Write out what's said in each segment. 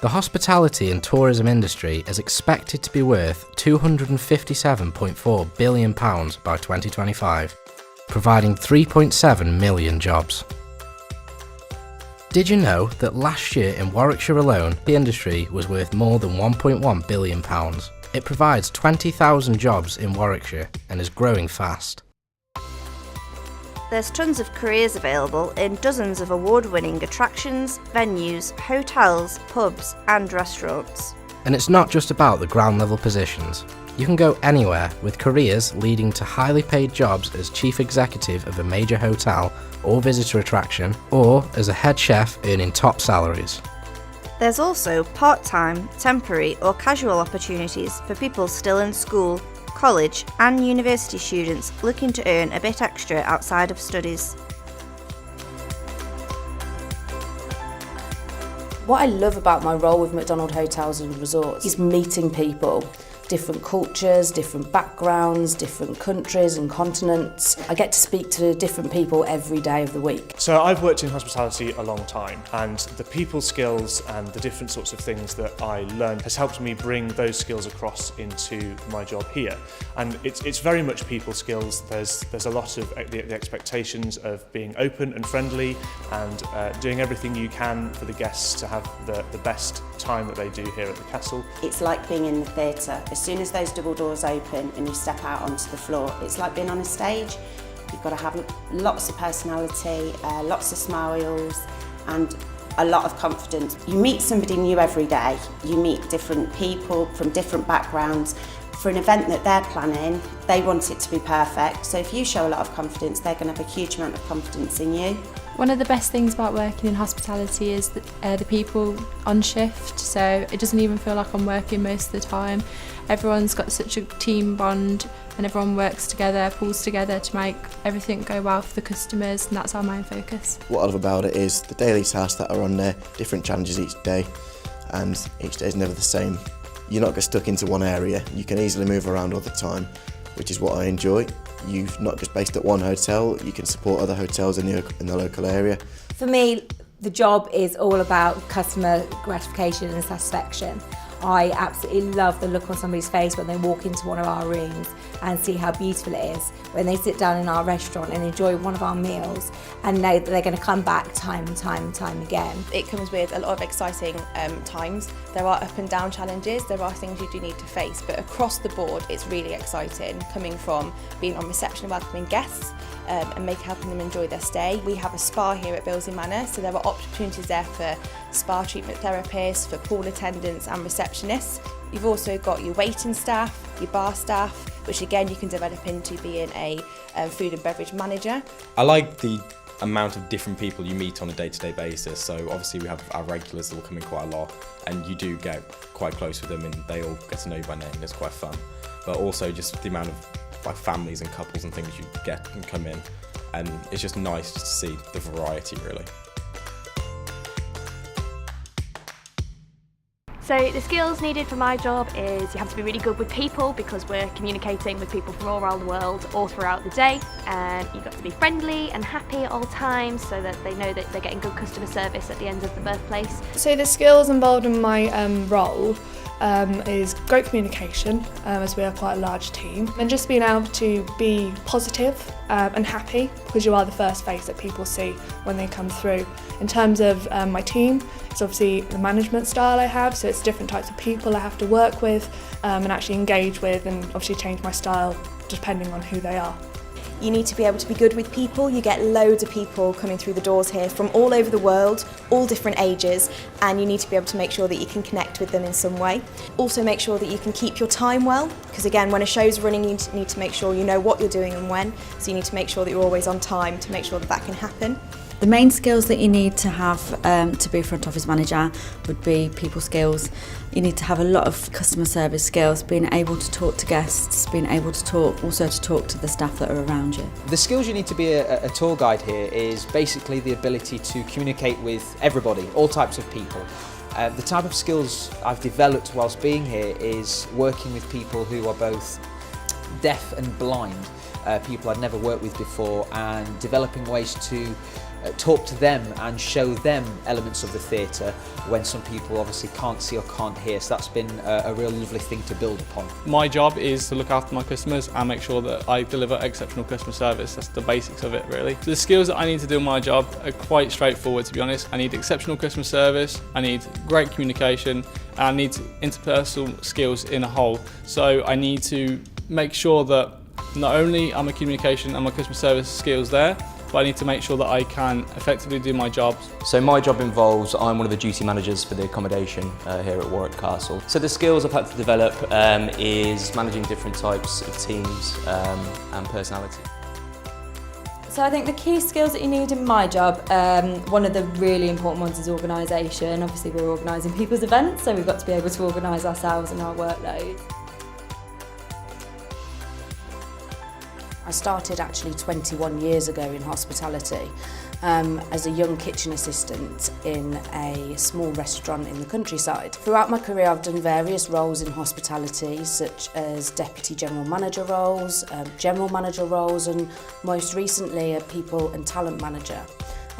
The hospitality and tourism industry is expected to be worth £257.4 billion by 2025, providing 3.7 million jobs. Did you know that last year in Warwickshire alone, the industry was worth more than £1.1 billion? It provides 20,000 jobs in Warwickshire and is growing fast. There's tons of careers available in dozens of award-winning attractions, venues, hotels, pubs and restaurants. And it's not just about the ground level positions. You can go anywhere with careers leading to highly paid jobs as chief executive of a major hotel or visitor attraction, or as a head chef earning top salaries. There's also part-time, temporary or casual opportunities for people still in school, college and university students looking to earn a bit extra outside of studies. What I love about my role with McDonald Hotels and Resorts is meeting people. Different cultures, different backgrounds, different countries and continents. I get to speak to different people every day of the week. So I've worked in hospitality a long time, and the people skills and the different sorts of things that I learned has helped me bring those skills across into my job here. And it's very much people skills. There's a lot of the expectations of being open and friendly and doing everything you can for the guests to have the best time that they do here at the castle. It's like being in the theatre. As soon as those double doors open and you step out onto the floor, it's like being on a stage. You've got to have lots of personality, lots of smiles and a lot of confidence. You meet somebody new every day. You meet different people from different backgrounds. For an event that they're planning, they want it to be perfect. So if you show a lot of confidence, they're going to have a huge amount of confidence in you. One of the best things about working in hospitality is the people on shift, so it doesn't even feel like I'm working most of the time. Everyone's got such a team bond and everyone works together, pulls together to make everything go well for the customers, and that's our main focus. What I love about it is the daily tasks that are on there, different challenges each day, and each day is never the same. You're not just stuck into one area, you can easily move around all the time, which is what I enjoy. You're not just based at one hotel, you can support other hotels in the local area. For me, the job is all about customer gratification and satisfaction. I absolutely love the look on somebody's face when they walk into one of our rooms and see how beautiful it is, when they sit down in our restaurant and enjoy one of our meals and know that they're going to come back time and time and time again. It comes with a lot of exciting times. There are up and down challenges, there are things you do need to face, but across the board it's really exciting, coming from being on reception and welcoming guests and helping them enjoy their stay. We have a spa here at Billsley Manor, so there are opportunities there for spa treatment therapists, for pool attendants and receptionists. You've also got your waiting staff, your bar staff, which again you can develop into being a food and beverage manager. I like the amount of different people you meet on a day-to-day basis, so obviously we have our regulars that will come in quite a lot and you do get quite close with them and they all get to know you by name. It's quite fun, but also just the amount of families and couples and things you get and come in, and it's just nice to see the variety really. So the skills needed for my job is you have to be really good with people, because we're communicating with people from all around the world all throughout the day, and you've got to be friendly and happy at all times so that they know that they're getting good customer service at the end of the birthplace. So the skills involved in my role is great communication, as we are quite a large team, and just being able to be positive and happy, because you are the first face that people see when they come through. In terms of my team, it's obviously the management style I have, so it's different types of people I have to work with and actually engage with, and obviously change my style depending on who they are. You need to be able to be good with people. You get loads of people coming through the doors here from all over the world, all different ages, and you need to be able to make sure that you can connect with them in some way. Also make sure that you can keep your time well, because again, when a show's running, you need to make sure you know what you're doing and when, so you need to make sure that you're always on time to make sure that that can happen. The main skills that you need to have to be a front office manager would be people skills. You need to have a lot of customer service skills, being able to talk to guests, being able to talk to the staff that are around you. The skills you need to be a tour guide here is basically the ability to communicate with everybody, all types of people. The type of skills I've developed whilst being here is working with people who are both deaf and blind. people I'd never worked with before, and developing ways to talk to them and show them elements of the theatre when some people obviously can't see or can't hear. So that's been a real lovely thing to build upon. My job is to look after my customers and make sure that I deliver exceptional customer service. That's the basics of it, really. So the skills that I need to do in my job are quite straightforward, to be honest. I need exceptional customer service, I need great communication, and I need interpersonal skills in a whole. So I need to make sure that not only are my communication and my customer service skills there, but I need to make sure that I can effectively do my job. So my job involves, I'm one of the duty managers for the accommodation here at Warwick Castle. So the skills I've had to develop is managing different types of teams and personality. So I think the key skills that you need in my job, one of the really important ones is organisation. Obviously we're organising people's events, so we've got to be able to organise ourselves and our workloads. I started actually 21 years ago in hospitality as a young kitchen assistant in a small restaurant in the countryside. Throughout my career I've done various roles in hospitality, such as deputy general manager roles, and most recently a people and talent manager.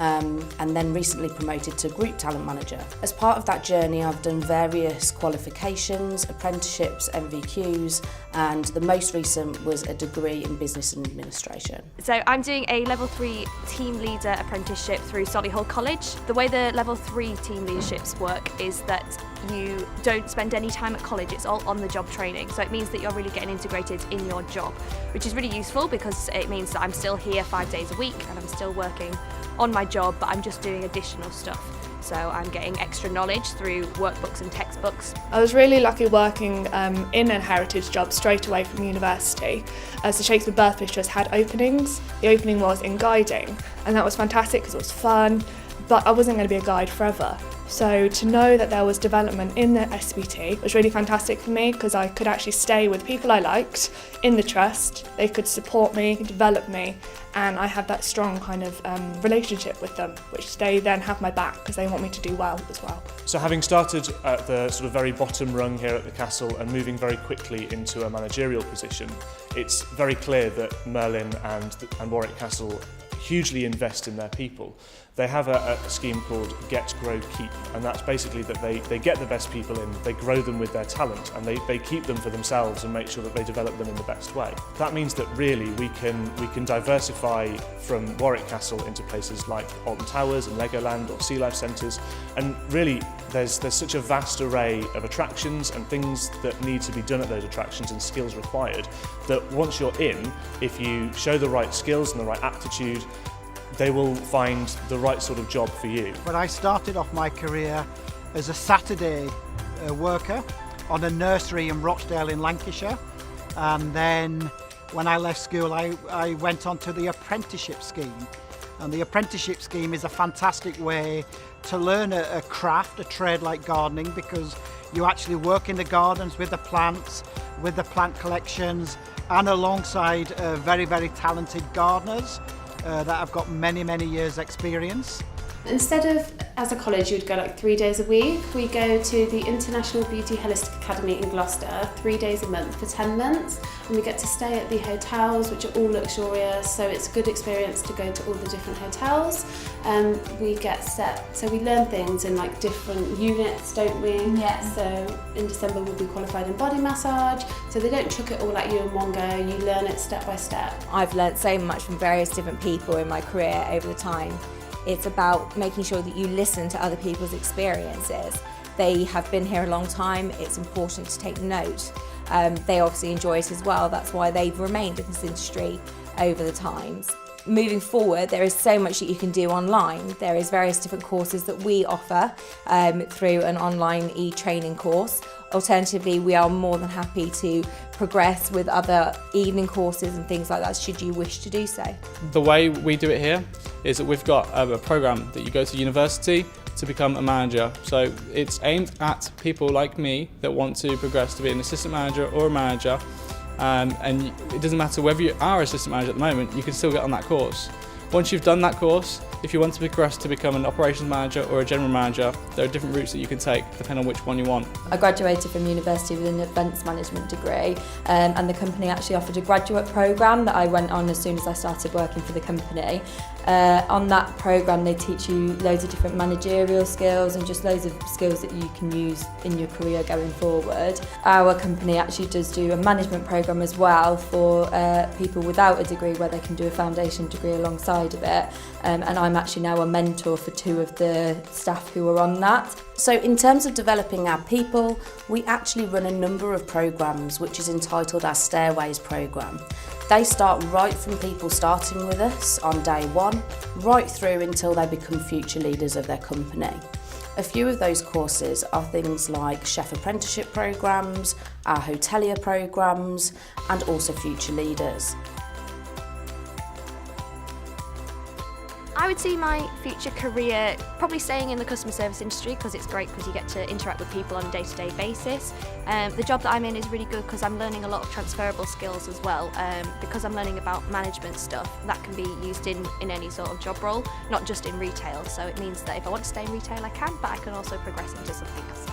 And then recently promoted to group talent manager. As part of that journey I've done various qualifications, apprenticeships, MVQs, and the most recent was a degree in business and administration. So I'm doing a level 3 team leader apprenticeship through Solihull College. The way the level 3 team leaderships work is that you don't spend any time at college, it's all on the job training. So it means that you're really getting integrated in your job, which is really useful because it means that I'm still here 5 days a week and I'm still working on my job, but I'm just doing additional stuff. So I'm getting extra knowledge through workbooks and textbooks. I was really lucky working in a heritage job straight away from university, as the Shakespeare Birth Mistress had openings. The opening was in guiding, and that was fantastic because it was fun, but I wasn't going to be a guide forever. So to know that there was development in the SBT was really fantastic for me, because I could actually stay with people I liked in the trust. They could support me, develop me, and I have that strong kind of relationship with them, which they then have my back because they want me to do well as well. So having started at the sort of very bottom rung here at the castle and moving very quickly into a managerial position, it's very clear that Merlin and Warwick Castle hugely invest in their people. They have a scheme called Get, Grow, Keep, and that's basically that they get the best people in, they grow them with their talent, and they keep them for themselves and make sure that they develop them in the best way. That means that really we can diversify from Warwick Castle into places like Alton Towers and Legoland or Sea Life Centres, and really there's such a vast array of attractions and things that need to be done at those attractions and skills required, that once you're in, if you show the right skills and the right aptitude, they will find the right sort of job for you. But I started off my career as a Saturday worker on a nursery in Rochdale in Lancashire, and then when I left school I went on to the apprenticeship scheme, and the apprenticeship scheme is a fantastic way to learn a craft, a trade like gardening, because you actually work in the gardens with the plants, with the plant collections, and alongside very, very talented gardeners that have got many, many years experience. Instead of, as a college, you'd go like 3 days a week, we go to the International Beauty Holistic Academy in Gloucester 3 days a month for 10 months, and we get to stay at the hotels, which are all luxurious, so it's a good experience to go to all the different hotels. We get set, so we learn things in like different units, don't we? Yeah. So in December we'll be qualified in body massage, so they don't chuck it all at you in one go, you learn it step by step. I've learnt so much from various different people in my career over the time. It's about making sure that you listen to other people's experiences. They have been here a long time, it's important to take note. They obviously enjoy it as well, that's why they've remained in this industry over the times. Moving forward, there is so much that you can do online. There is various different courses that we offer through an online e-training course. Alternatively, we are more than happy to progress with other evening courses and things like that, should you wish to do so. The way we do it here is that we've got a program that you go to university to become a manager. So it's aimed at people like me that want to progress to be an assistant manager or a manager. And it doesn't matter whether you are assistant manager at the moment, you can still get on that course. Once you've done that course, if you want to progress to become an operations manager or a general manager, there are different routes that you can take depending on which one you want. I graduated from university with an events management degree, and the company actually offered a graduate programme that I went on as soon as I started working for the company. On that programme they teach you loads of different managerial skills and just loads of skills that you can use in your career going forward. Our company actually does do a management programme as well for people without a degree, where they can do a foundation degree alongside of it, and I'm actually now a mentor for 2 of the staff who are on that. So in terms of developing our people, we actually run a number of programmes which is entitled our Stairways programme. They start right from people starting with us on day 1, right through until they become future leaders of their company. A few of those courses are things like chef apprenticeship programmes, our hotelier programmes, and also future leaders. I would see my future career probably staying in the customer service industry, because it's great because you get to interact with people on a day-to-day basis. The job that I'm in is really good because I'm learning a lot of transferable skills as well, because I'm learning about management stuff that can be used in any sort of job role, not just in retail. So it means that if I want to stay in retail I can, but I can also progress into something else.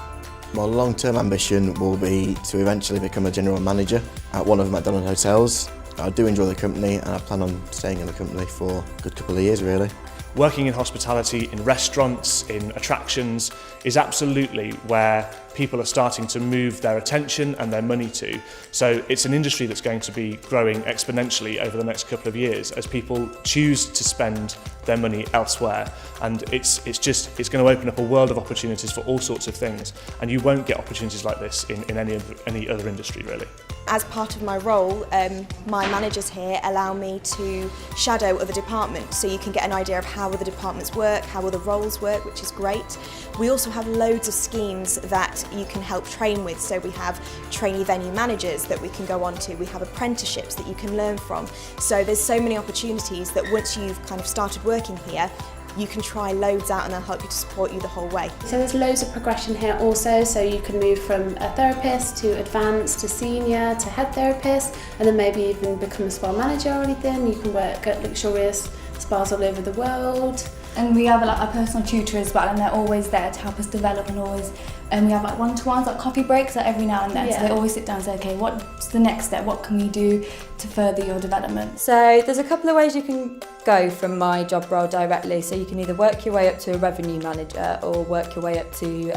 My long-term ambition will be to eventually become a general manager at one of the McDonald hotels. I do enjoy the company and I plan on staying in the company for a good couple of years really. Working in hospitality, in restaurants, in attractions is absolutely where people are starting to move their attention and their money to. So it's an industry that's going to be growing exponentially over the next couple of years as people choose to spend their money elsewhere, and it's going to open up a world of opportunities for all sorts of things, and you won't get opportunities like this in any other industry really. As part of my role, my managers here allow me to shadow other departments, so you can get an idea of how other departments work, how other roles work, which is great. We also have loads of schemes that you can help train with, so we have trainee venue managers that we can go on to, we have apprenticeships that you can learn from. So there's so many opportunities that once you've kind of started working here, you can try loads out and they'll help you to support you the whole way. So there's loads of progression here also, so you can move from a therapist to advanced to senior to head therapist, and then maybe even become a spa manager or anything. You can work at luxurious spas all over the world. And we have like a personal tutor as well, and they're always there to help us develop, and always, and we have like one-to-ones, like coffee breaks like every now and then. Yeah. So they always sit down and say, okay, what's the next step? What can we do to further your development? So there's a couple of ways you can go from my job role directly. So you can either work your way up to a revenue manager or work your way up to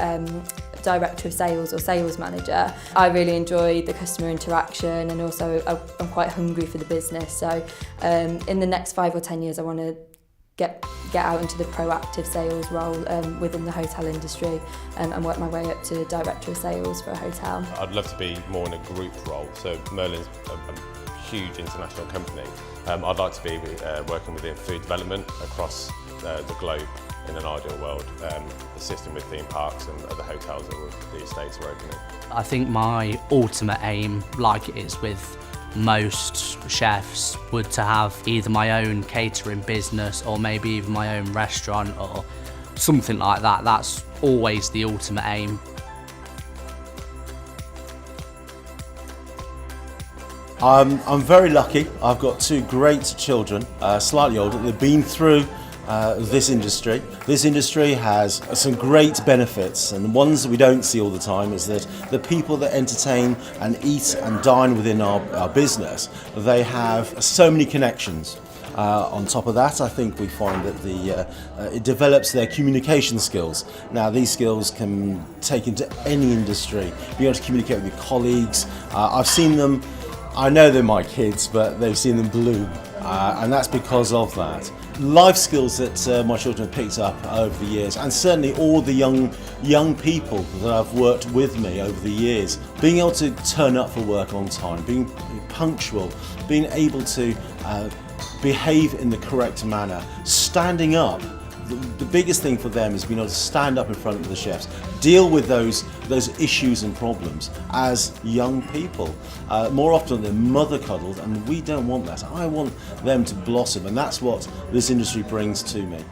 director of sales or sales manager. I really enjoy the customer interaction, and also I'm quite hungry for the business. So in the next 5 or 10 years I want to get out into the proactive sales role within the hotel industry, and work my way up to director of sales for a hotel. I'd love to be more in a group role. So Merlin's a huge international company. I'd like to be working within food development across the globe in an ideal world, assisting with theme parks and other hotels that the estates are opening. I think my ultimate aim, like it is with most chefs, would to have either my own catering business or maybe even my own restaurant or something like that. That's always the ultimate aim. I'm very lucky. I've got 2 great children, slightly older. They've been through this industry. This industry has some great benefits, and the ones that we don't see all the time is that the people that entertain and eat and dine within our business, they have so many connections. On top of that, I think we find that it develops their communication skills. Now, these skills can take into any industry, be able to communicate with your colleagues. I've seen them, I know they're my kids, but they've seen them bloom, and that's because of that. Life skills that my children have picked up over the years, and certainly all the young people that I've worked with me over the years, being able to turn up for work on time, being punctual, being able to behave in the correct manner, standing up. The biggest thing for them is being able to stand up in front of the chefs, deal with those issues and problems as young people. More often they're mother coddled, and we don't want that. I want them to blossom, and that's what this industry brings to me.